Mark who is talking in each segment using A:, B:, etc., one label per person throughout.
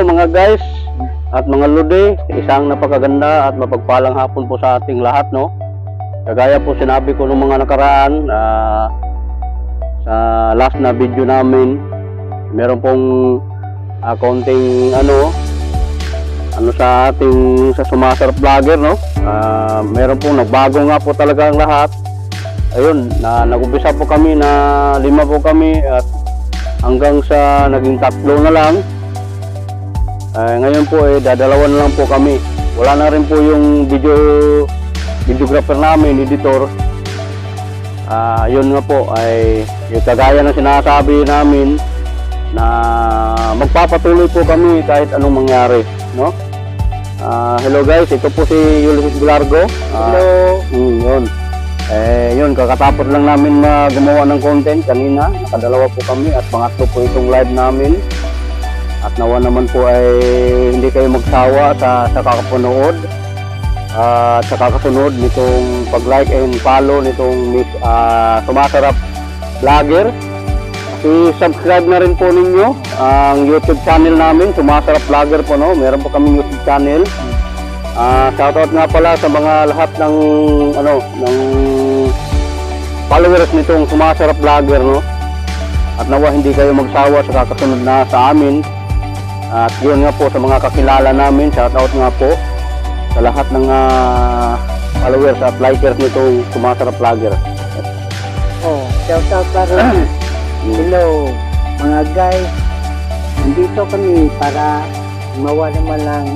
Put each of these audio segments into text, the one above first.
A: mga guys at mga lodi, isang napakaganda at mapagpalang hapon po sa ating lahat, no? Kagaya po sinabi ko nung mga nakaraan sa last na video namin, meron pong konting ano sa ating sa Sumasarap Vlogger, no? Meron pong nagbago nga po talaga ang lahat. Ayun, nag-umpisa po kami na 5 po kami at hanggang sa naging 3 na lang. Ngayon po dadalawan na lang po kami. Wala na rin po yung videographer namin, editor. Yun nga po ay yung kagaya na sinasabi namin na magpapatuloy po kami kahit anong mangyari, no? Hello guys, ito po si Ulysses Bilargo.
B: Hello.
A: Yun. Yun, kakatapos lang namin gumawa ng content kanina. Nakadalawa po kami at pangatlo po itong live namin. At nawa naman po ay hindi kayo magsawa sa kakapanood at sa kakasunod nitong pag-like and follow nitong Sumasarap Vlogger. I-subscribe na rin po ninyo ang YouTube channel namin, Sumasarap Vlogger po, no? Meron po kaming YouTube channel. Shoutout nga pala sa mga lahat ng ng followers nitong Sumasarap Vlogger, no? At nawa hindi kayo magsawa sa kakasunod na sa amin. At yun nga po sa mga kakilala namin, shoutout nga po sa lahat ng followers at likers nitong Sumasarap Vlogger.
B: Shoutout para hello mga guys, nandito kami para gumawa naman lang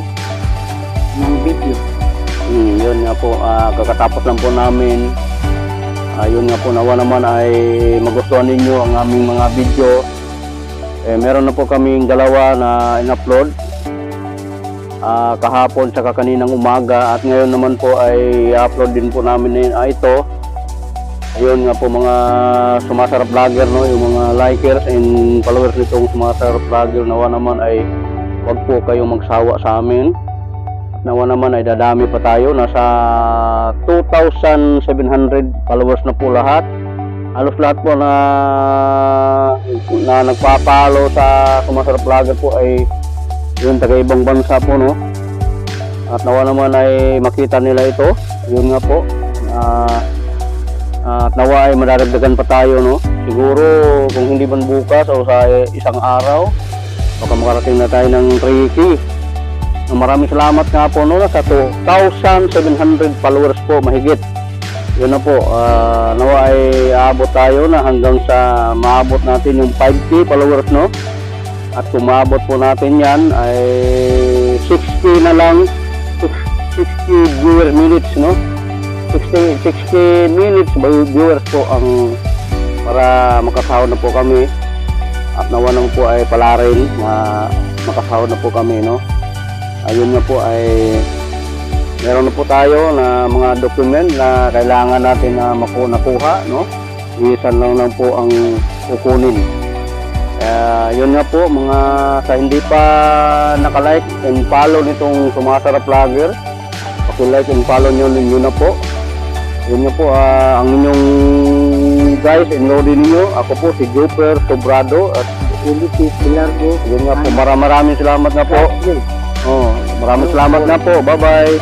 B: ng video.
A: Yun nga po, kakatapos lang po namin. Yun nga po, nawa naman ay magustuhan ninyo ang aming mga video. Meron na po kaming dalawa na in-upload kahapon tsaka kaninang umaga, at ngayon naman po ay i-upload din po namin ito. Ayun nga po mga Sumasarap Vlogger, no? Yung mga likers and followers nitong Sumasarap Vlogger, nawa naman ay wag po kayong magsawa sa amin. Nawa naman ay dadami pa tayo, nasa 2,700 followers na po lahat. Halos lahat po na nagpapalo sa Sumasarap Vlogger po ay yun, taga ibang bansa po, no? At nawa naman ay makita nila ito. Yun nga po, at nawa ay madadagdagan pa tayo, no? Siguro kung hindi man bukas o sa isang araw, baka makarating na tayo ng 3K. Maraming salamat nga po, no? Sa 2,700 followers po mahigit. Yun na po, nawa ay aabot tayo na hanggang sa maabot natin yung 5K followers, no? At kung maabot po natin yan ay 60 na lang, 60 viewer minutes, no? 60 minutes viewers po ang para makasahod na po kami. At nawa naman po ay pala rin makasahod na po kami, no? Ayun na po ay meron na po tayo na mga document na kailangan natin na nakuha, no? Iisan lang po ang kukunin. Yun nga po, mga sa hindi pa nakalike and follow nitong Sumasarap Vlogger, paki-like and follow nyo na po. Yun nga po, ang inyong guys and lodi ninyo, ako po si Jupiter Sobrado at
B: Ulysses Bilargo.
A: yun nga po, maraming salamat nga po. Maraming salamat na po. Bye-bye.